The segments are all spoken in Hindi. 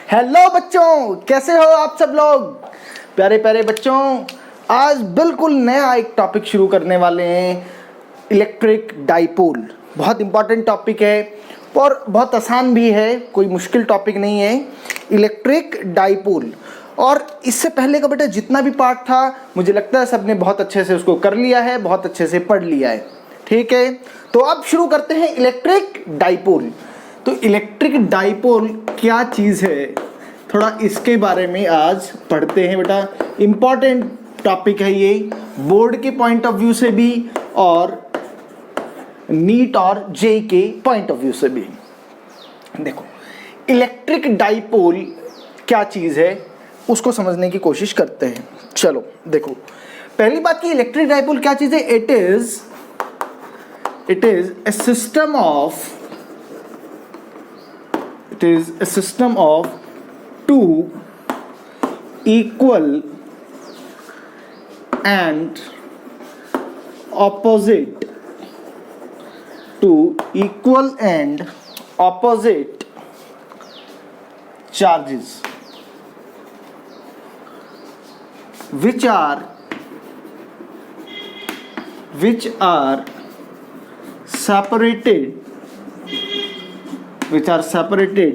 हेलो बच्चों, कैसे हो आप सब लोग? प्यारे प्यारे बच्चों, आज बिल्कुल नया एक टॉपिक शुरू करने वाले हैं, इलेक्ट्रिक डाइपोल। बहुत इंपॉर्टेंट टॉपिक है और बहुत आसान भी है, कोई मुश्किल टॉपिक नहीं है। Electric dipole. और इससे पहले का बेटा जितना भी पार्ट था, मुझे लगता है सबने बहुत अच्छे से उसको कर लिया है, बहुत अच्छे से पढ़ लिया है। ठीक है, तो अब शुरू करते हैं इलेक्ट्रिक डाइपोल। तो इलेक्ट्रिक डाइपोल क्या चीज़ है, थोड़ा इसके बारे में आज पढ़ते हैं बेटा। इम्पॉर्टेंट टॉपिक है ये, बोर्ड के पॉइंट ऑफ व्यू से भी और नीट और जे के पॉइंट ऑफ व्यू से भी। देखो, इलेक्ट्रिक डाइपोल क्या चीज़ है उसको समझने की कोशिश करते हैं। चलो देखो, पहली बात की इलेक्ट्रिक डाइपोल क्या चीज़ है। It is a system of two equal and opposite charges which are separated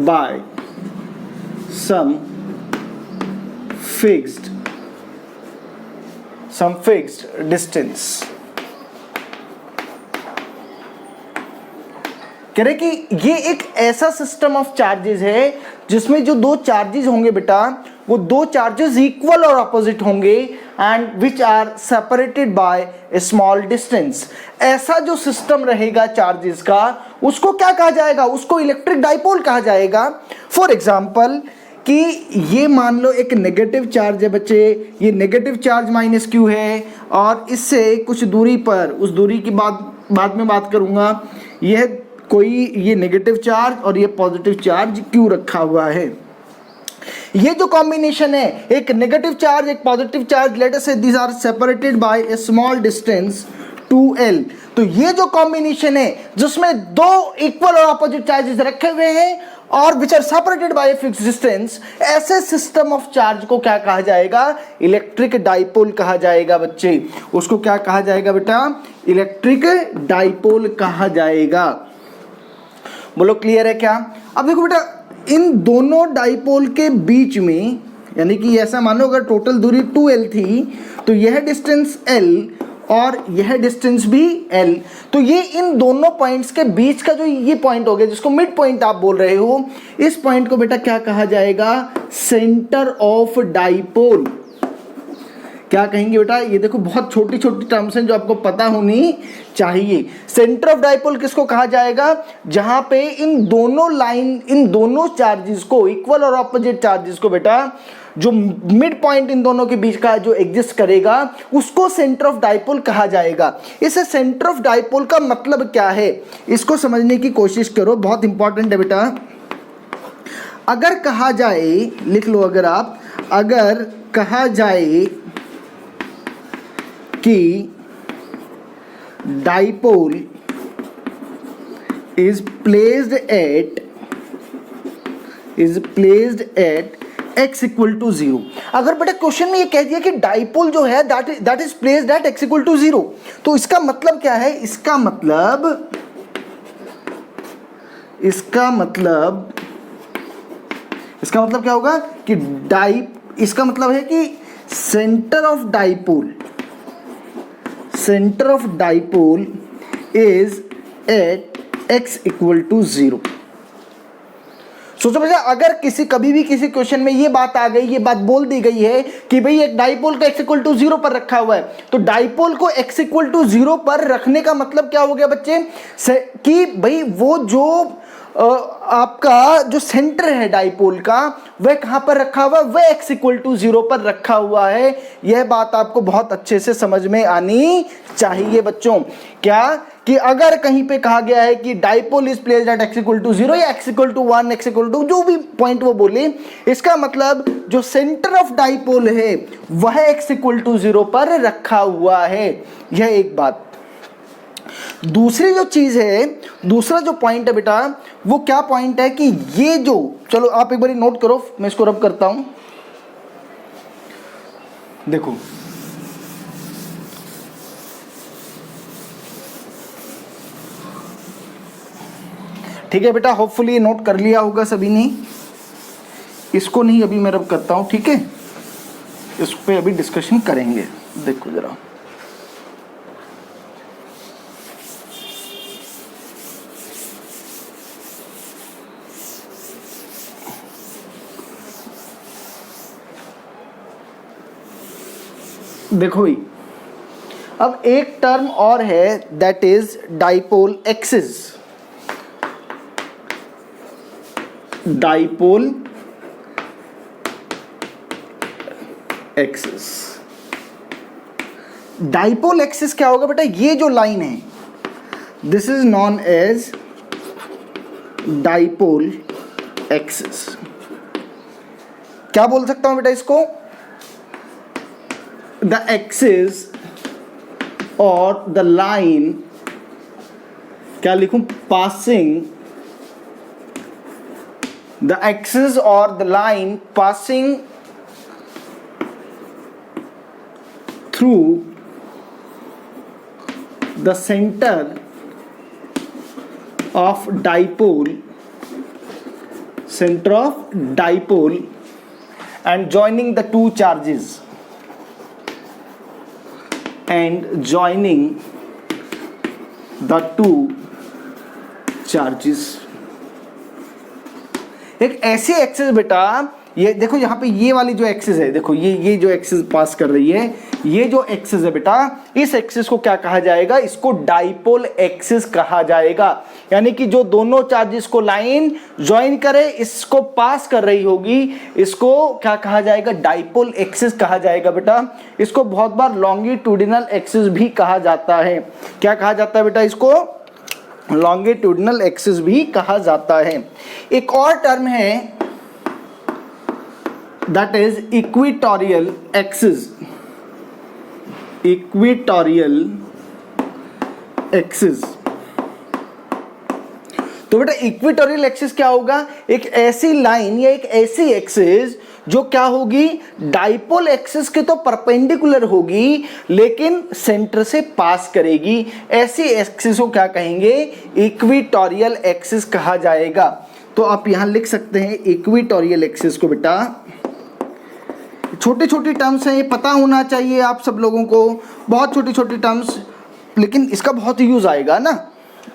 by some fixed distance। कह रहे कि ये एक ऐसा सिस्टम ऑफ चार्जेस है जिसमें जो दो चार्जेस होंगे बेटा, वो दो चार्जेस इक्वल और ऑपोजिट होंगे and which are separated by a small distance. ऐसा जो सिस्टम रहेगा चार्जेस का, उसको क्या कहा जाएगा? उसको इलेक्ट्रिक डाइपोल कहा जाएगा। फॉर एग्जाम्पल कि ये मान लो एक नेगेटिव चार्ज है बच्चे, ये नेगेटिव चार्ज माइनस क्यू है और इससे कुछ दूरी पर, उस दूरी की बाद में बात करूंगा, यह कोई ये नेगेटिव चार्ज और ये पॉजिटिव चार्ज क्यू रखा हुआ है। ये जो कॉम्बिनेशन है, एक नेगेटिव चार्ज एक positive charge, let us say these are separated by a small distance 2l। तो ये जो कॉम्बिनेशन है जिसमें दो इक्वल और ऑपोजिट चार्जेस रखे हुए हैं और which are separated by a fixed distance, ऐसे सिस्टम ऑफ चार्ज को क्या कहा जाएगा? इलेक्ट्रिक डाइपोल कहा जाएगा बच्चे। उसको क्या कहा जाएगा बेटा? इलेक्ट्रिक डाइपोल कहा जाएगा। बोलो क्लियर है क्या? अब देखो बेटा, इन दोनों डाइपोल के बीच में, यानी कि ऐसा मानो अगर टोटल दूरी 2l थी तो यह डिस्टेंस l और यह डिस्टेंस भी l, तो ये इन दोनों पॉइंट्स के बीच का जो ये पॉइंट हो गया, जिसको मिड पॉइंट आप बोल रहे हो, इस पॉइंट को बेटा क्या कहा जाएगा? Centre of dipole. क्या कहेंगे बेटा? ये देखो, बहुत छोटी छोटी टर्म्स हैं जो आपको पता होनी चाहिए। सेंटर ऑफ डाइपोल किसको कहा जाएगा? जहां पे इन दोनों चार्जेस को, इक्वल और ऑपोजिट चार्जेस को बेटा, जो मिड पॉइंट इन दोनों के बीच का जो एग्जिस्ट करेगा, उसको सेंटर ऑफ डाइपोल कहा जाएगा। इस सेंटर ऑफ डाइपोल का मतलब क्या है, इसको समझने की कोशिश करो, बहुत इंपॉर्टेंट है बेटा। अगर कहा जाए, लिख लो, अगर कहा जाए कि dipole is placed at x equal to 0। अगर बेटा क्वेश्चन में ये कह दिया कि डाइपोल जो है that is placed at x equal to 0, तो इसका मतलब क्या है? इसका मतलब क्या होगा कि इसका मतलब है कि centre of dipole is at x equal to 0। सोचो भैया, अगर कभी भी किसी क्वेश्चन में ये बात आ गई, ये बात बोल दी गई है कि भाई एक डाइपोल को x इक्वल टू 0 पर रखा हुआ है, तो डाइपोल को x इक्वल टू 0 पर रखने का मतलब क्या हो गया बच्चे? कि भाई वो जो आपका जो सेंटर है डाइपोल का, वह कहां पर रखा हुआ है? वह x इक्वल टू 0 पर रखा हुआ है। यह बात आपको बहुत अच्छे से समझ में आनी चाहिए बच्चों। क्या कि अगर कहीं पे कहा गया है कि dipole is placed at x equal to 0 या x equal to 1, x equal to जो भी पॉइंट वो बोले, इसका मतलब जो सेंटर ऑफ डाइपोल है वह x इक्वल टू 0 पर रखा हुआ है। यह एक बात। दूसरी जो चीज़ है, दूसरा जो पॉइंट है बेटा, वो क्या पॉइंट है कि ये जो, चलो आप एक बार नोट करो, मैं इसको रब करता हूं। देखो ठीक है बेटा, होपफुली ये नोट कर लिया होगा सभी ने। इसको नहीं अभी मैं रब करता हूं, ठीक है, इस पे अभी डिस्कशन करेंगे। देखो जरा, देखो भाई, अब एक टर्म और है, that is dipole axis. Dipole axis, dipole axis क्या होगा बेटा, ये जो लाइन है, this is known as dipole axis. क्या बोल सकता हूं बेटा इसको, द एक्सिस और द लाइन, क्या लिखूं, passing, the axis or the line passing through the center of dipole, and joining the two charges, एक ऐसी एक्सिस बेटा, ये देखो यहाँ पे ये वाली जो एक्सिस है, देखो ये जो एक्सिस पास कर रही है, ये जो एक्सिस है बेटा, इस एक्सिस को क्या कहा जाएगा, इसको डाइपोल एक्सिस कहा जाएगा। यानी कि जो दोनों चार्जेस को लाइन ज्वाइन करे, इसको पास कर रही होगी, इसको क्या कहा जाएगा, डाइपोल एक्सिस कहा जाएगा बेटा। इसको बहुत बार लॉन्गिट्यूडिनल एक्सिस भी कहा जाता है। क्या कहा जाता है बेटा, इसको लॉन्गिट्यूडिनल एक्सिस भी कहा जाता है। एक और टर्म है, that is equatorial axis. Equatorial axis, तो बेटा इक्वेटोरियल एक्सिस क्या होगा, एक ऐसी लाइन या एक ऐसी एक्सिस जो क्या होगी, डाइपोल एक्सिस के तो परपेंडिकुलर होगी लेकिन सेंटर से पास करेगी। ऐसी एक्सिस को क्या कहेंगे, इक्वेटोरियल एक्सिस कहा जाएगा। तो आप यहां लिख सकते हैं इक्वेटोरियल एक्सिस को बेटा। छोटी छोटी टर्म्स हैं, ये पता होना चाहिए आप सब लोगों को, बहुत छोटी छोटी टर्म्स, लेकिन इसका बहुत यूज आएगा ना।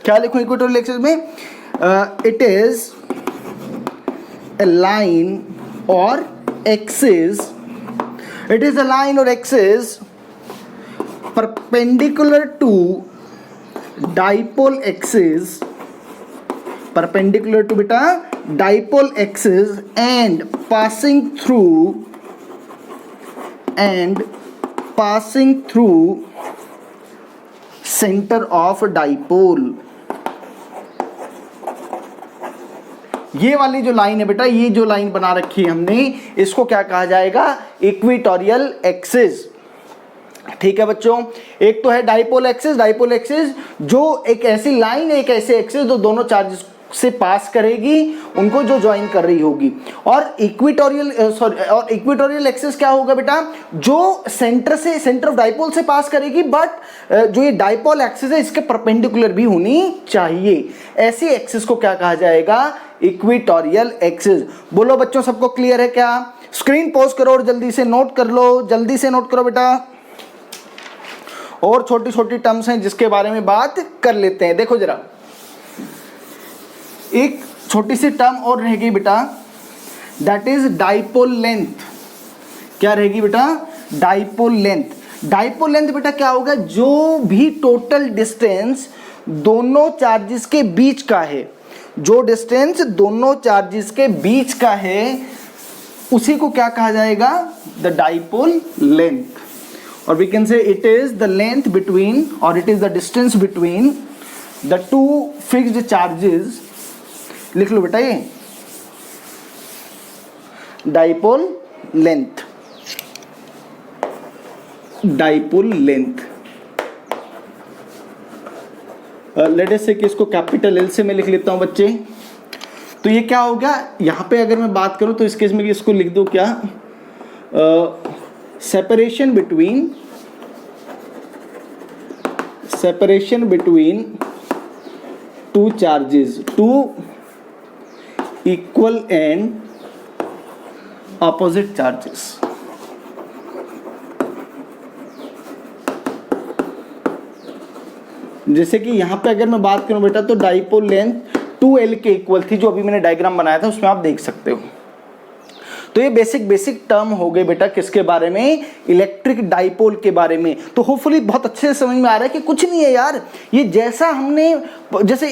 क्या लिखूं इक्वेटोरियल एक्सिस में, इट इज ए लाइन और axis, it is a line or axis perpendicular to dipole axis, perpendicular to beta dipole axis and passing through center of dipole। ये वाली जो लाइन है बेटा, ये जो लाइन बना रखी है हमने, इसको क्या कहा जाएगा, इक्वेटोरियल एक्सिस। ठीक है बच्चों, एक तो है डाइपोल एक्सिस। डाइपोल एक्सिस जो एक ऐसी लाइन है, एक ऐसे एक्सिस जो दोनों चार्जेस से पास करेगी, उनको जो ज्वाइन कर रही होगी। और इक्वेटोरियल एक्सिस क्या होगा बेटा, जो सेंटर ऑफ डाइपोल से पास करेगी, बट जो ये डाइपोल एक्सिस है इसके परपेंडिकुलर भी होनी चाहिए। ऐसी एक्सिस को क्या कहा जाएगा, इक्वेटोरियल एक्सिस। बोलो बच्चों, सबको क्लियर है क्या? स्क्रीन पॉज करो और जल्दी से नोट कर लो, जल्दी से नोट करो बेटा। और छोटी छोटी टर्म्स हैं जिसके बारे में बात कर लेते हैं। देखो जरा, एक छोटी सी टर्म और रहेगी बेटा, दैट इज डाइपोल लेंथ। क्या रहेगी बेटा, डाइपोल लेंथ। डाइपोल लेंथ बेटा क्या होगा, जो भी टोटल डिस्टेंस दोनों चार्जेस के बीच का है, जो डिस्टेंस दोनों चार्जेस के बीच का है, उसी को क्या कहा जाएगा, द डाइपोल लेंथ। और we can say it is the length between, और it is the distance between the two fixed charges. लिख लो बेटा, ये dipole length, dipole length. Let us say कि इसको कैपिटल एल से मैं लिख लेता हूँ बच्चे। तो ये क्या हो गया, यहाँ पे अगर मैं बात करूँ तो इस केस में इसको लिख दूँ क्या, separation between two charges, two equal and opposite charges. जैसे कि यहाँ पे अगर मैं बात करूं बेटा तो डाइपोल लेंथ 2L के इक्वल थी, जो अभी मैंने डायग्राम बनाया था उसमें आप देख सकते हो। तो ये बेसिक टर्म हो गए बेटा किसके बारे में, इलेक्ट्रिक डाइपोल के बारे में। तो होपफुली बहुत अच्छे से समझ में आ रहा है कि कुछ नहीं है यार, ये जैसा हमने, जैसे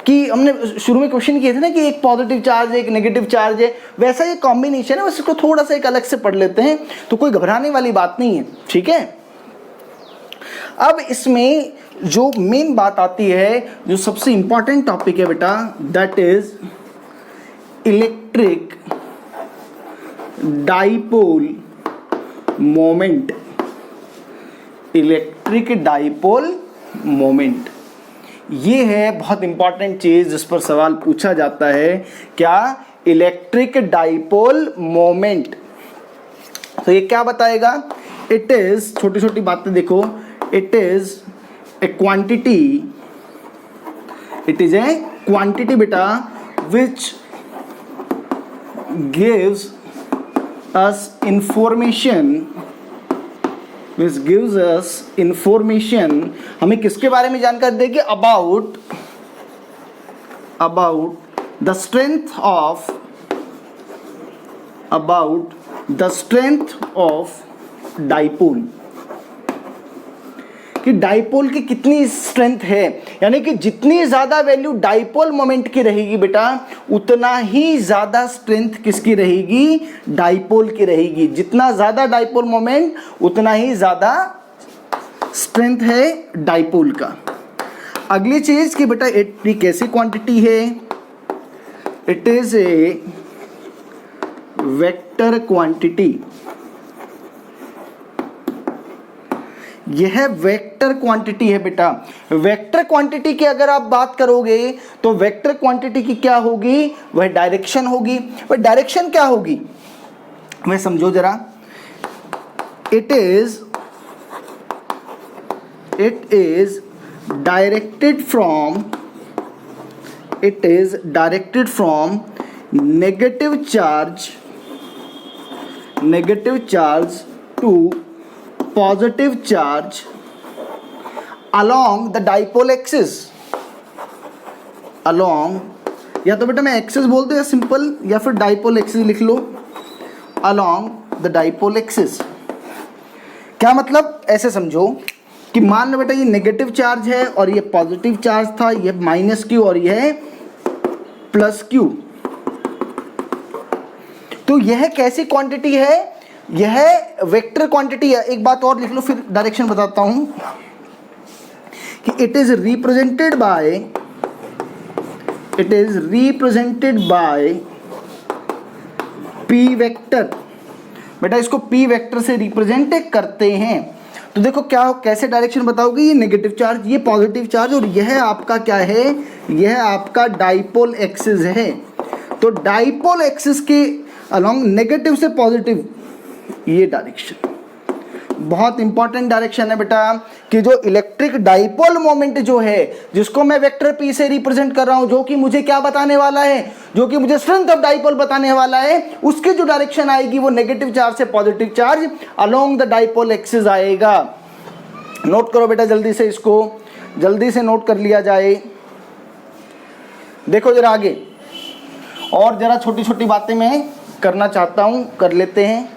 कि हमने शुरू में क्वेश्चन किए थे ना कि एक पॉजिटिव चार्ज है एक नेगेटिव चार्ज है, वैसा ये कॉम्बिनेशन है, बस इसको थोड़ा सा एक अलग से पढ़ लेते हैं, तो कोई घबराने वाली बात नहीं है, ठीक है। अब इसमें जो मेन बात आती है, जो सबसे इंपॉर्टेंट टॉपिक है बेटा, that is electric dipole moment. Electric dipole moment ये है बहुत इंपॉर्टेंट चीज जिस पर सवाल पूछा जाता है, क्या, इलेक्ट्रिक डाइपोल मोमेंट। तो ये क्या बताएगा, इट इज, छोटी छोटी बातें देखो, it is a quantity, it is a quantity बेटा which gives us information, which gives us information, हमें किसके बारे में जानकारी देगी, about the strength of dipole, कि डाइपोल की कितनी स्ट्रेंथ है, यानी कि जितनी ज्यादा वैल्यू डाइपोल मोमेंट की रहेगी बेटा, उतना ही ज्यादा स्ट्रेंथ किसकी रहेगी, डाइपोल की रहेगी। जितना ज्यादा डाइपोल मोमेंट उतना ही ज्यादा स्ट्रेंथ है डाइपोल का। अगली चीज कि बेटा एक कैसी क्वांटिटी है, it is A vector quantity. यह वेक्टर क्वांटिटी है बेटा। वेक्टर क्वांटिटी की अगर आप बात करोगे तो वेक्टर क्वांटिटी की क्या होगी, वह डायरेक्शन होगी। वह डायरेक्शन क्या होगी, वह समझो जरा, it is directed from negative charge to positive charge along the dipole axis, along, या तो बेटा मैं एक्सिस बोल दूं या सिंपल, या फिर डाइपोल एक्सिस लिख लो, along the dipole axis। क्या मतलब, ऐसे समझो कि मान लो बेटा ये नेगेटिव चार्ज है और ये पॉजिटिव चार्ज था, ये माइनस क्यू और ये प्लस क्यू। तो यह कैसी क्वांटिटी है, यह वेक्टर क्वांटिटी है। एक बात और लिख लो फिर डायरेक्शन बताता हूं, कि it is represented by P vector. बेटा इसको पी वेक्टर से रिप्रेजेंट करते हैं। तो देखो क्या, कैसे डायरेक्शन बताओगे, ये नेगेटिव चार्ज, ये पॉजिटिव चार्ज, और यह आपका क्या है, यह आपका डाइपोल एक्सिस है। तो डाइपोल एक्सिस के अलोंग नेगेटिव से पॉजिटिव, ये डायरेक्शन बहुत इंपॉर्टेंट डायरेक्शन है बेटा, कि जो इलेक्ट्रिक डाइपोल मोमेंट जो है, जिसको मैं वेक्टर पी से रिप्रेजेंट कर रहा हूं, जो कि मुझे क्या बताने वाला है, जो कि मुझे स्ट्रेंथ ऑफ डाइपोल बताने वाला है, उसकी जो डायरेक्शन आएगी वो नेगेटिव चार्ज से positive charge along the dipole axis आएगा। नोट करो बेटा जल्दी से, इसको जल्दी से नोट कर लिया जाए। देखो जरा आगे, और जरा छोटी छोटी बातें मैं करना चाहता हूं, कर लेते हैं।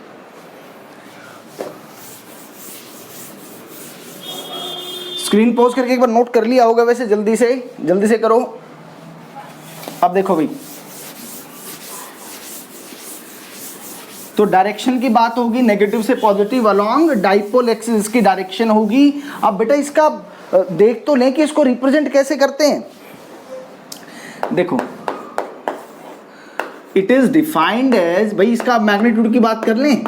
स्क्रीन पॉज करके एक बार नोट कर लिया होगा वैसे, जल्दी से करो। अब देखो भाई, तो डायरेक्शन की बात होगी, नेगेटिव से पॉजिटिव अलोंग डाइपोल एक्सिस की डायरेक्शन होगी। अब बेटा इसका देख तो लें कि इसको रिप्रेजेंट कैसे करते हैं। देखो इट इज डिफाइंड एज, भाई इसका मैग्नीट्यूड की बात कर लें,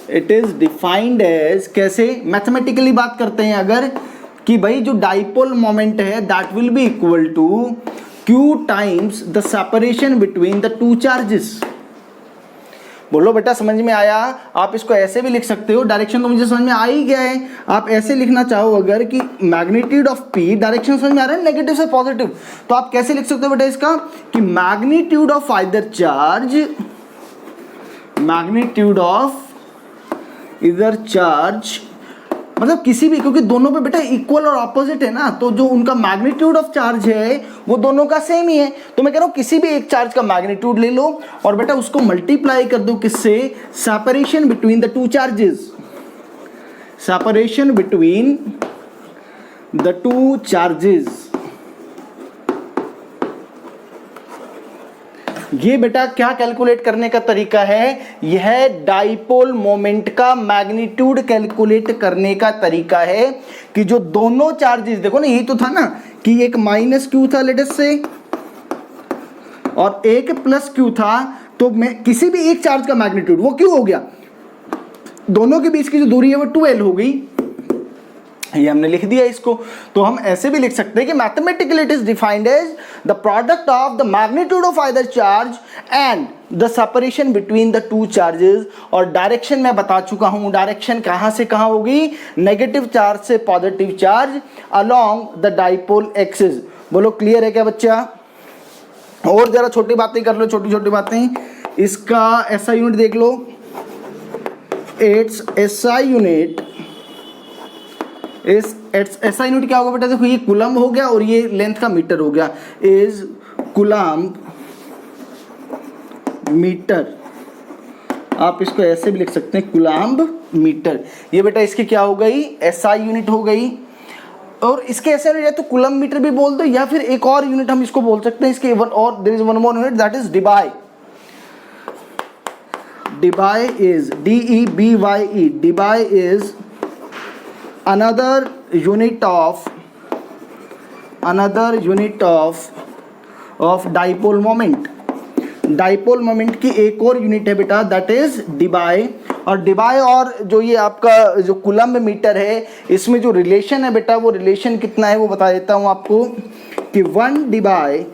इट इज डिफाइंड एज, कैसे मैथमेटिकली बात करते हैं अगर, कि भाई जो डाइपोल मोमेंट है that will be equal to q times the separation between the two charges. बोलो बेटा समझ में आया? आप इसको ऐसे भी लिख सकते हो, डायरेक्शन तो मुझे समझ में आ ही गया है। आप ऐसे लिखना चाहो अगर कि मैग्नीट्यूड ऑफ p, डायरेक्शन समझ में आ रहा है नेगेटिव से पॉजिटिव, तो आप कैसे लिख सकते हो बेटा इसका कि magnitude of either charge, magnitude of इधर चार्ज मतलब किसी भी, क्योंकि दोनों पे बेटा इक्वल और ऑपोजिट है ना, तो जो उनका मैग्नीट्यूड ऑफ चार्ज है वो दोनों का सेम ही है। तो मैं कह रहा हूं किसी भी एक चार्ज का मैग्नीट्यूड ले लो और बेटा उसको मल्टीप्लाई कर दो किससे, separation between the two charges, separation between the two charges. ये बेटा क्या कैलकुलेट करने का तरीका है, यह डाइपोल मोमेंट का मैग्नीट्यूड कैलकुलेट करने का तरीका है कि जो दोनों चार्जेस, देखो ना यही तो था ना कि एक माइनस क्यू था लेटस से और एक प्लस क्यू था, तो मैं किसी भी एक चार्ज का मैग्नीट्यूड वो क्यों हो गया, दोनों के बीच की जो दूरी है वो 2l हो गई, ये हमने लिख दिया इसको। तो हम ऐसे भी लिख सकते हैं कि mathematically it is defined as the product of the magnitude of either charge and the separation between the two charges. और डायरेक्शन मैं बता चुका हूं, डायरेक्शन कहां से कहां होगी, नेगेटिव चार्ज से positive charge along the dipole axis. बोलो क्लियर है क्या बच्चा? और जरा छोटी बातें कर लो, छोटी छोटी बातें। इसका एसआई यूनिट देख लो, इट्स एसआई यूनिट इस ऐसा यूनिट क्या होगा बेटा, देखो ये कूलम्ब हो गया और ये लेंथ का मीटर हो गया, इज कूलम्ब मीटर। आप इसको ऐसे भी लिख सकते हैं कूलम्ब मीटर। ये बेटा इसकी क्या हो गई, एसआई यूनिट हो गई। और इसके ऐसे यूनिट या तो कूलम्ब मीटर भी बोल दो या फिर एक और यूनिट हम इसको बोल सकते हैं इसके और there is one more unit that is debye. Debye is DEBYE, debye is another unit of dipole moment। Dipole moment की एक और यूनिट है बेटा दैट इज डिबाई। और डिबाई और जो ये आपका जो कूलम्ब मीटर है इसमें जो रिलेशन है बेटा, वो रिलेशन कितना है वो बता देता हूँ आपको कि 1 debye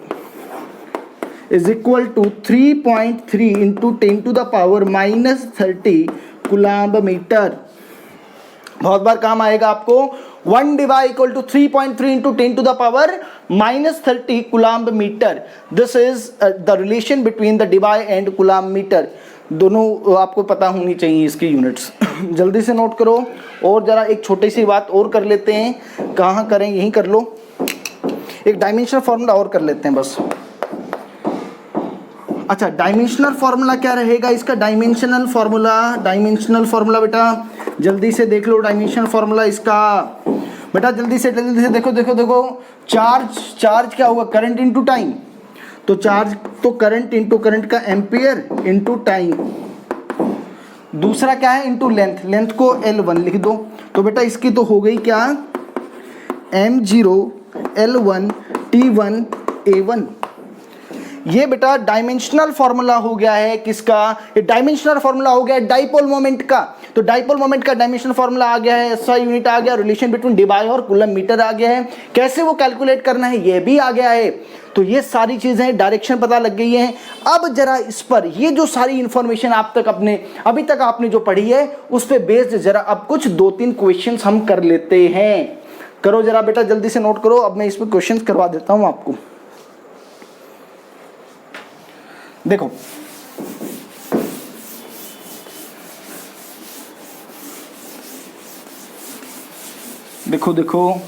is equal to 3.3 into 10 to the power -30 coulomb metre. बहुत बार काम आएगा आपको। 1 debye equal to 3.3 into 10 to the power -30 coulomb metre. This is the relation between the debye and coulomb metre. दोनों आपको पता होनी चाहिए इसकी यूनिट्स। जल्दी से नोट करो। और जरा एक छोटी सी बात और कर लेते हैं, कहाँ करें, यहीं कर लो। एक डायमेंशनल फॉर्मूला और कर लेते हैं बस। अच्छा, डायमेंशनल फॉर्मूला क्या रहेगा इसका, डायमेंशनल फॉर्मूला बेटा जल्दी से देख लो। डायमेंशनल फॉर्मूला इसका बेटा जल्दी से देखो। चार्ज क्या होगा, करंट इनटू टाइम। तो चार्ज तो करंट इनटू करंट का एम्पियर इनटू टाइम। दूसरा क्या है, इनटू लेंथ को L1 लिख दो। तो बेटा इसकी तो हो गई क्या, M0 L1 T1 A1। ये बेटा डायमेंशनल फॉर्मूला हो गया है किसका, ये डायमेंशनल फॉर्मूला हो गया है डाइपोल मोमेंट का। तो डाइपोल मोमेंट का डायमेंशनल फॉर्मूला आ गया है, एसआई यूनिट आ गया, रिलेशन बिटवीन डिबाई और कूलम्ब मीटर आ गया है, कैसे वो कैलकुलेट करना है ये भी आ गया है। तो ये सारी चीजें, डायरेक्शन पता लग गई है। अब जरा इस पर ये जो सारी इंफॉर्मेशन अभी तक आपने जो पढ़ी है उस पर बेस्ड जरा अब कुछ 2-3 क्वेश्चंस हम कर लेते हैं। करो जरा बेटा जल्दी से नोट करो। अब मैं इस पर क्वेश्चंस करवा देता हूं आपको। देखो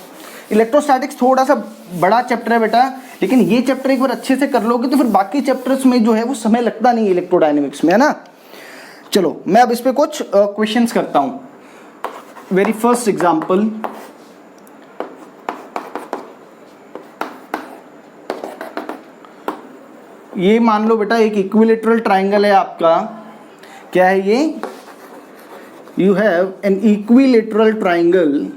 इलेक्ट्रोस्टैटिक्स थोड़ा सा बड़ा चैप्टर है बेटा, लेकिन ये चैप्टर एक बार अच्छे से कर लोगे तो फिर बाकी चैप्टर्स में जो है वो समय लगता नहीं है इलेक्ट्रोडायनेमिक्स में, है ना। चलो मैं अब इस पे कुछ क्वेश्चंस करता हूं। वेरी फर्स्ट एग्जांपल, ये मान लो बेटा एक इक्विलेटरल ट्राइंगल है आपका। क्या है ये, you have an equilateral triangle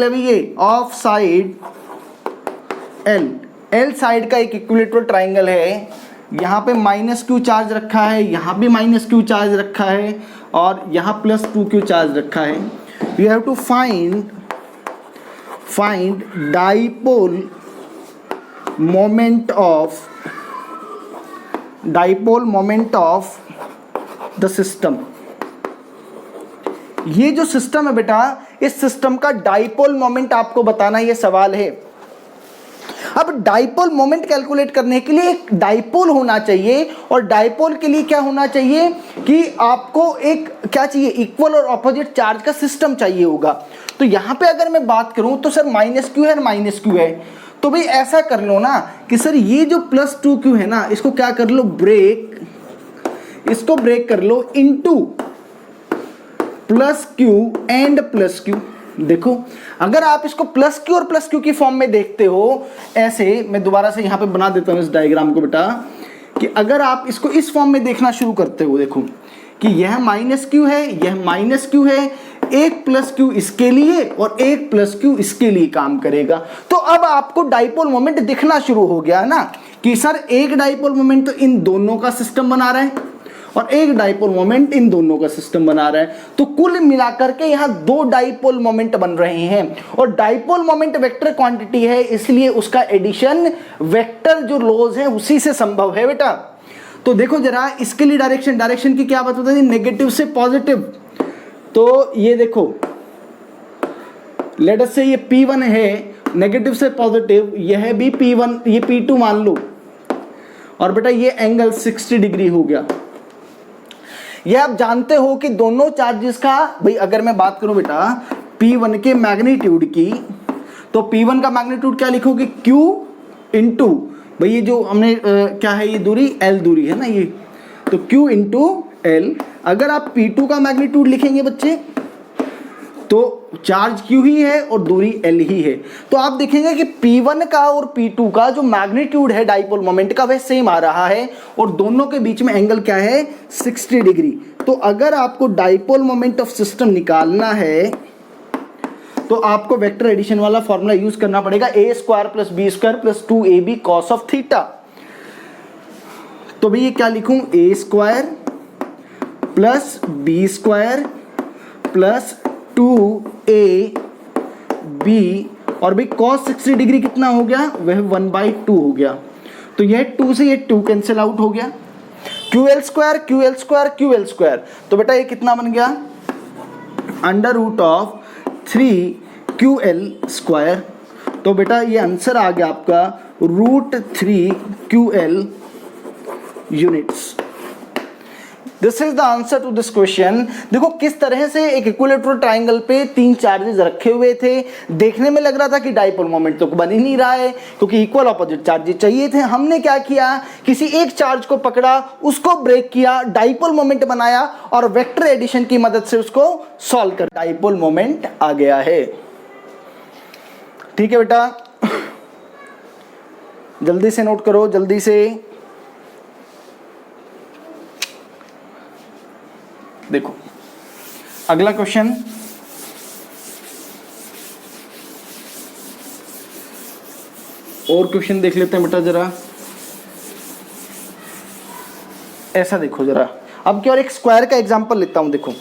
है भी ये, ऑफ साइड एल साइड का एक इक्विलेटरल ट्राइंगल है। यहाँ पे -q चार्ज रखा है, यहाँ भी -q चार्ज रखा है और यहाँ +2q चार्ज रखा है। you have to find dipole moment of the system. ये जो सिस्टम है बेटा, इस सिस्टम का डाइपोल मोमेंट आपको बताना ये सवाल है. अब डाइपोल मोमेंट कैलकुलेट करने के लिए एक डाइपोल होना चाहिए, और डाइपोल के लिए क्या होना चाहिए कि आपको एक क्या चाहिए, इक्वल और ऑपोजिट चार्ज का सिस्टम चाहिए होगा. तो यहां पे अगर मैं बात करूं तो सर माइनस क्यू है और माइनस क्यू है, तो भाई ऐसा कर लो ना कि सर ये जो प्लस 2q है ना, इसको क्या कर लो, इसको ब्रेक कर लो into plus Q and plus Q. देखो अगर आप इसको प्लस क्यू और प्लस क्यू की फॉर्म में देखते हो, ऐसे मैं दोबारा से यहां पे बना देता हूं इस डायग्राम को बेटा, कि अगर आप इसको इस फॉर्म में देखना शुरू करते हो, देखो कि यह माइनस क्यू है, यह माइनस क्यू है, एक प्लस क्यू इसके लिए और एक प्लस क्यू इसके लिए काम करेगा. तो अब आपको डाइपोल मोमेंट दिखना शुरू हो गया ना कि सर एक डाइपोल मोमेंट तो इन दोनों का सिस्टम बना रहा है और एक डाइपोल मोमेंट इन दोनों का सिस्टम बना रहा है. तो कुल मिलाकर के यहां दो डाइपोल मोमेंट बन रहे हैं, और डाइपोल मोमेंट वेक्टर क्वांटिटी है, इसलिए उसका एडिशन वेक्टर जो लॉज है उसी से संभव है बेटा. तो देखो जरा इसके लिए डायरेक्शन की क्या बात होती है, नेगेटिव से पॉजिटिव. तो ये देखो लेट अस से ये P1 है, नेगेटिव से पॉजिटिव, यह भी P1, ये P2 मान लो, और बेटा ये एंगल 60 डिग्री हो गया. ये आप जानते हो कि दोनों चार्जेस का, भाई अगर मैं बात करूं बेटा P1 के मैग्नीट्यूड की, तो P1 का मैग्नीट्यूड क्या लिखोगे, Q इंटू, भाई ये जो हमने क्या है, ये दूरी L दूरी है ना ये, तो Q इंटू L. अगर आप P2 का मैग्नीट्यूड लिखेंगे बच्चे, तो चार्ज Q ही है और दूरी L ही है, तो आप देखेंगे कि P1 का और P2 का जो मैग्नीट्यूड है डाइपोल मोमेंट का वह सेम आ रहा है, और दोनों के बीच में एंगल क्या है, 60 डिग्री. तो अगर आपको डाइपोल मोमेंट ऑफ सिस्टम निकालना है तो आपको वेक्टर एडिशन वाला फॉर्मूला यूज करना पड़ेगा, a square plus b square plus 2ab cos of theta. तो भाई ये क्या लिखूं, a square plus b square plus 2ab, और भाई cos 60 डिग्री कितना हो गया, वह 1/2 हो गया. तो यह 2 से ये 2 कैंसिल आउट हो गया, QL square QL square QL square, तो बेटा ये कितना बन गया, under root of 3QL square. तो बेटा ये आंसर आ गया आपका √3QL units. This is the answer to this question. देखो किस तरह से एक इक्विलेटरल ट्राइंगल पे 3 चार्जेस रखे हुए थे, देखने में लग रहा था कि डाइपोल मोमेंट तो बन ही नहीं रहा है क्योंकि इक्वल ऑपोजिट चार्जेस चाहिए थे. हमने क्या किया, किसी एक चार्ज को पकड़ा, उसको ब्रेक किया, डाइपोल मोमेंट बनाया, और वेक्टर एडिशन की मदद से उसको सॉल्व कर डाइपोल मोमेंट आ गया है. ठीक है बेटा, जल्दी से नोट करो, जल्दी से. देखो अगला क्वेश्चन, और क्वेश्चन देख लेते हैं बेटा जरा. ऐसा देखो जरा, अब क्या, और एक स्क्वायर का एग्जांपल लेता हूं. देखो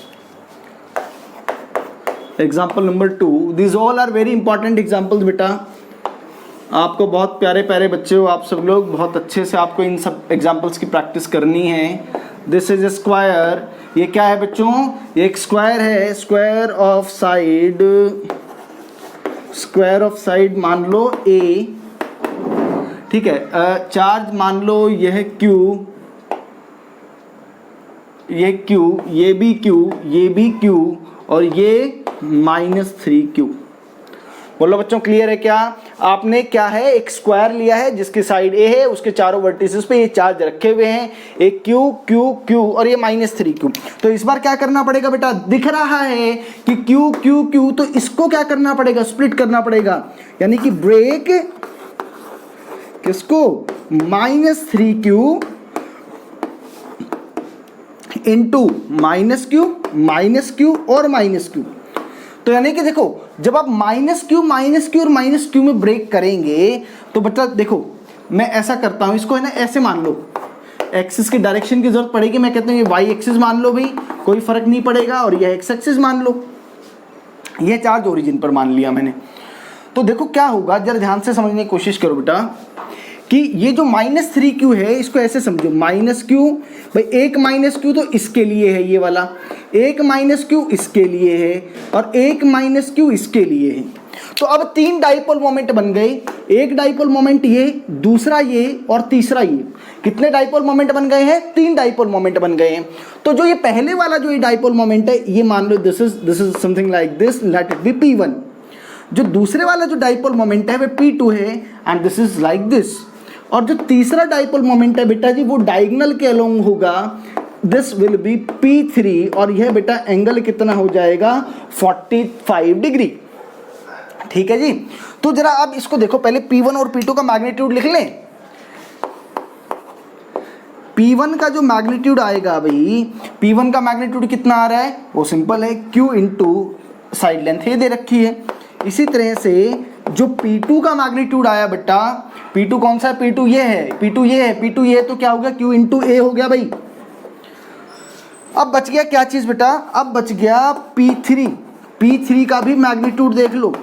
example number 2. This all are very important examples बेटा. आपको बहुत प्यारे प्यारे बच्चे हो आप सब लोग, बहुत अच्छे से आपको इन सब एग्जांपल्स की प्रैक्टिस करनी है. This is a square. ये क्या है बच्चों, ये एक स्क्वायर है, स्क्वायर ऑफ साइड मान लो A, ठीक है. चार्ज मान लो यह Q, ये Q, ये भी Q, ये भी Q, और ये -3Q. बोलो बच्चों क्लियर है क्या. आपने क्या है, एक स्क्वायर लिया है जिसकी साइड A है, उसके चारों वर्टिसेस पे ये चार्ज रखे हुए हैं, एक Q Q Q और ये -3Q. तो इस बार क्या करना पड़ेगा बेटा, दिख रहा है कि Q Q Q, तो इसको क्या करना पड़ेगा, स्प्लिट करना पड़ेगा, यानी कि ब्रेक किसको, -3Q इंटू -Q और -Q. तो यानी कि देखो जब आप -Q और -Q में ब्रेक करेंगे तो बच्चा देखो मैं ऐसा करता हूं, इसको है ना ऐसे मान लो, एक्सिस की डायरेक्शन की जरूरत पड़ेगी, मैं कहता हूं ये y एक्सिस मान लो भाई, कोई फर्क नहीं पड़ेगा, और यह x एक्सिस मान लो. ये चार्ज ओरिजिन पर मान लिया मैंने। तो देखो क्या होगा, जरा ध्यान से समझने की कोशिश करो बेटा कि ये जो -3q है इसको ऐसे समझो, -q भाई एक -q तो इसके लिए है ये वाला, एक -q इसके लिए है और एक -q इसके लिए है। तो अब 3 डाइपोल मोमेंट बन गए, एक डाइपोल मोमेंट ये, दूसरा ये और तीसरा ये। कितने डाइपोल मोमेंट बन गए हैं? 3 डाइपोल मोमेंट बन गए हैं। तो जो ये पहले वाला जो ये डाइपोल मोमेंट है ये मान लो this is something like this, let it be P1। जो दूसरे वाला जो डाइपोल मोमेंट है वो P2 है and this is like this. और जो तीसरा डाइपोल मोमेंट है बेटा जी वो डायगोनल के अलोंग होगा, दिस विल बी P3 और यह बेटा एंगल कितना हो जाएगा 45 डिग्री। ठीक है जी। तो जरा अब इसको देखो, पहले P1 और P2 का मैग्नीट्यूड लिख लें। P1 का जो मैग्नीट्यूड आएगा भाई, P1 का मैग्नीट्यूड कितना आ रहा है? वो सिंपल है, Q इंटू साइड लेंथ ये दे रखी है। इसी तरह से जो P2 का मैग्नीट्यूड आया बेटा, P2 कौन सा है? P2 ये है, P2 ये है, P2 ये है, तो क्या हो गया? Q इंटू A हो गया भाई। अब बच गया क्या चीज़ बेटा? अब बच गया P3। P3 का भी मैग्नीट्यूड देख लो।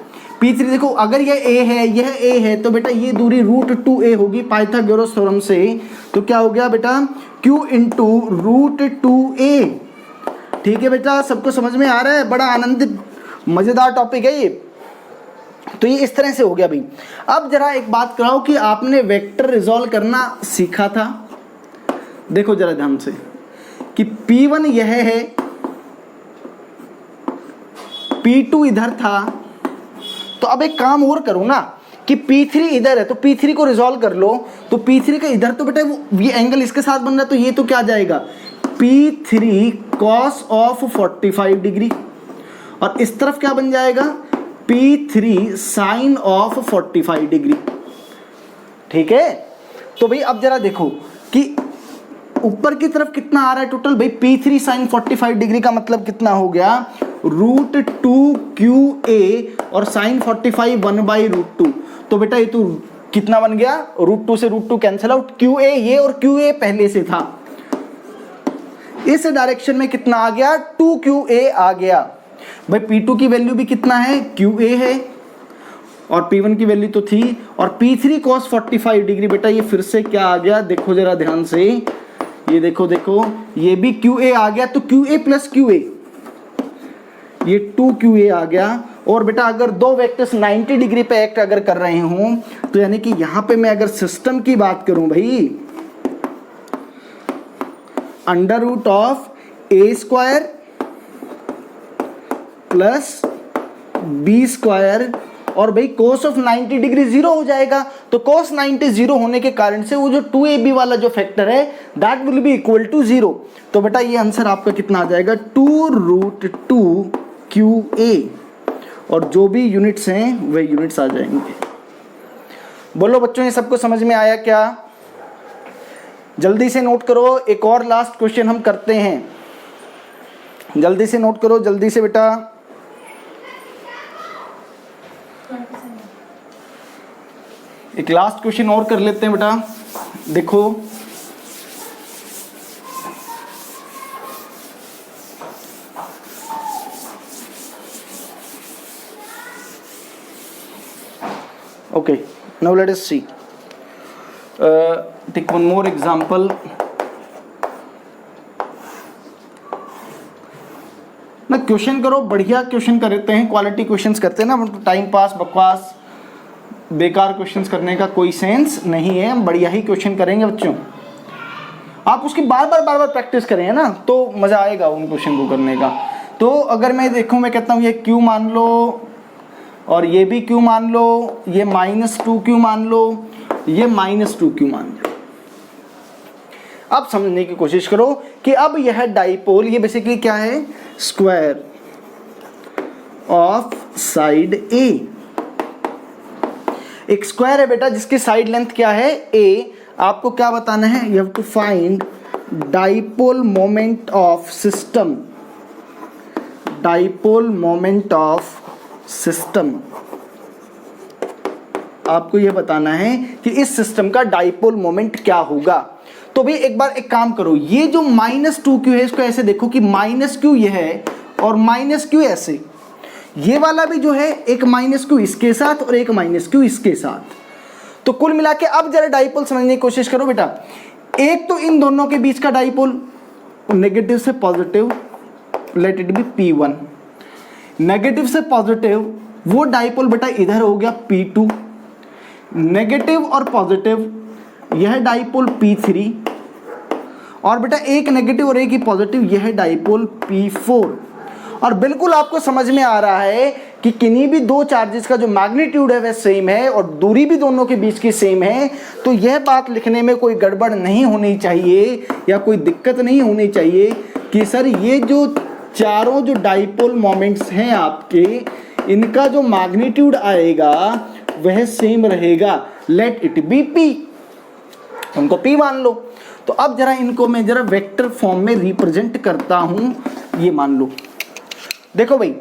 P3 देखो, अगर यह A है, यह A है, तो बेटा ये दूरी √2a होगी पाइथागोरस थ्योरम से। तो क्या हो गया बेटा? Q into √2a। ठीक है बेटा, सबको समझ में आ रहा है? बड़ा आनंदित मज़ेदार टॉपिक है ये। तो ये इस तरह से हो गया भाई। अब जरा एक बात कराओ कि आपने वेक्टर रिजॉल्व करना सीखा था। देखो जरा ध्यान से कि P1 यह है, P2 इधर था। तो अब एक काम और करो ना कि P3 इधर है तो P3 को रिजॉल्व कर लो। तो P3 का इधर तो बेटा ये एंगल इसके साथ बन रहा है, तो ये तो क्या आ जाएगा? P3 cos of 45 degree. और इस तरफ क्या बन जाएगा? P3 sign of 45 degree. ठीक है। तो भाई अब जरा देखो कि ऊपर की तरफ कितना आ रहा है टोटल भाई? P3 साइन 45 डिग्री का मतलब कितना हो गया? √2QA और साइन 45 1/√2। तो बेटा ये तो कितना बन गया? √2 से √2 कैंसिल आउट, QA ये और QA पहले से था। इस डायरेक्शन में कितना आ गया? 2QA आ गया भाई। P2 की वैल्यू भी कितना है? QA है और P1 की वैल्यू तो थी। और P3 cos 45 डिग्री बेटा ये फिर से क्या आ गया? देखो जरा ध्यान से, ये देखो ये भी QA आ गया। तो QA प्लस QA ये 2QA आ गया। और बेटा अगर दो वेक्टर्स 90 डिग्री पे एक्ट अगर कर रहे हों तो यानी कि यहां पे मैं अगर सिस्टम की बात करूं भाई, √A² प्लस B² और भाई cos ऑफ 90 डिग्री 0 हो जाएगा। तो cos 90 0 होने के कारण से वो जो 2AB वाला जो फैक्टर है that will be equal to 0। तो बेटा ये आंसर आपका कितना आ जाएगा? 2√2QA और जो भी यूनिट्स हैं वे यूनिट्स आ जाएंगे। बोलो बच्चों, ये सबको समझ में आया क्या? जल्दी से नोट करो, एक और लास्ट क्वेश्चन हम करते हैं। जल्दी से नोट करो, जल्दी से बेटा। एक लास्ट क्वेश्चन और कर लेते हैं बेटा। देखो ओके, नाउ लेट अस सी, टेक वन मोर एग्जांपल। ना क्वेश्चन करो, बढ़िया क्वेश्चन करते हैं, क्वालिटी क्वेश्चंस करते हैं ना। टाइम पास बकवास बेकार क्वेश्चंस करने का कोई सेंस नहीं है। हम बढ़िया ही क्वेश्चन करेंगे बच्चों। आप उसकी बार बार प्रैक्टिस करें ना तो मज़ा आएगा उन क्वेश्चन को करने का। तो अगर मैं देखूं, मैं कहता हूं ये Q मान लो और ये भी Q मान लो, ये -2Q मान लो, ये -2Q मान लो। अब समझने की कोशिश करो कि अब यह डाइपोल ये बेसिकली क्या है? Square of side A। एक स्क्वायर है बेटा जिसकी साइड लेंथ क्या है? A। आपको क्या बताना है? You have to find dipole moment of system. Dipole moment of system आपको यह बताना है कि इस सिस्टम का डाइपोल मोमेंट क्या होगा। तो भाई एक बार एक काम करो, ये जो -2Q है इसको ऐसे देखो कि -Q ये है और -Q ऐसे, ये वाला भी जो है एक माइनस क्यू इसके साथ और एक माइनस क्यू इसके साथ। तो कुल मिला के अब जरा डाइपोल समझने की कोशिश करो बेटा। एक तो इन दोनों के बीच का डाइपोल नेगेटिव से positive, late it be P1, negative से पॉजिटिव वो डाइपोल बेटा इधर हो गया P2, नेगेटिव और पॉजिटिव यह डाइपोल P3, और बेटा एक नेगेटिव और एक ही पॉजिटिव यह डाइपोल P4। और बिल्कुल आपको समझ में आ रहा है कि किन्हीं भी दो चार्जेस का जो मैग्नीट्यूड है वह सेम है और दूरी भी दोनों के बीच की सेम है। तो यह बात लिखने में कोई गड़बड़ नहीं होनी चाहिए या कोई दिक्कत नहीं होनी चाहिए कि सर ये जो चारों जो डाइपोल मोमेंट्स हैं आपके, इनका जो मैग्नीट्यूड आएगा वह सेम रहेगा, लेट इट बी P, उनको P मान लो। तो अब जरा इनको मैं जरा वेक्टर फॉर्म में रिप्रेजेंट करता हूं। ये मान लो, देखो भाई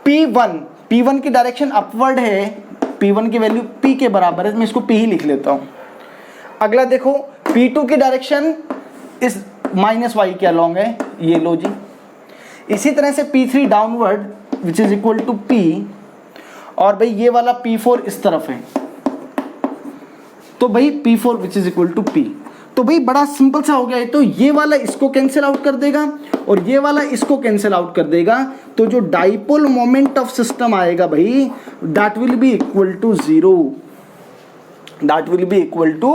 P1 की डायरेक्शन अपवर्ड है, P1 की वैल्यू P के बराबर है, मैं इसको P ही लिख लेता हूं। अगला देखो P2 की डायरेक्शन इस माइनस y के अलॉन्ग है, ये लो जी। इसी तरह से P3 downward which is equal to P, और भाई ये वाला P4 इस तरफ है, तो भाई P4 which is equal to P। तो भाई बड़ा सिंपल सा हो गया है। तो ये वाला इसको कैंसिल आउट कर देगा और ये वाला इसको कैंसिल आउट कर देगा, तो जो डाइपोल मोमेंट ऑफ सिस्टम आएगा भाई that will be equal to 0, that will be equal to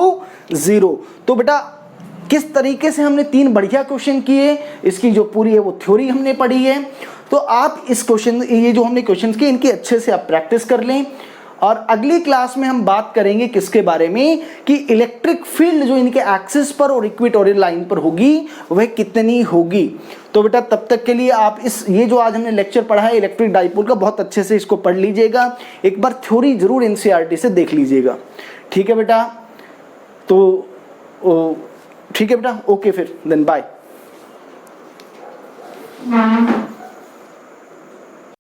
0। तो बेटा किस तरीके से हमने 3 बढ़िया क्वेश्चन किए, इसकी जो पूरी है वो थ्योरी हमने पढ़ी है। तो आप इस क्वेश्चन, ये जो हमने क्वेश्चन किए इनकी अच्छे से आप प्रैक्टिस कर लें। और अगली क्लास में हम बात करेंगे किसके बारे में, कि इलेक्ट्रिक फील्ड जो इनके एक्सिस पर और इक्वेटोरियल लाइन पर होगी वह कितनी होगी। तो बेटा तब तक के लिए आप ये जो आज हमने लेक्चर पढ़ा है इलेक्ट्रिक डाइपोल का, बहुत अच्छे से इसको पढ़ लीजिएगा, एक बार थ्योरी जरूर NCERT से देख लीजिएगा। ठीक है बेटा, तो ठीक है बेटा, ओके फिर देन बाय।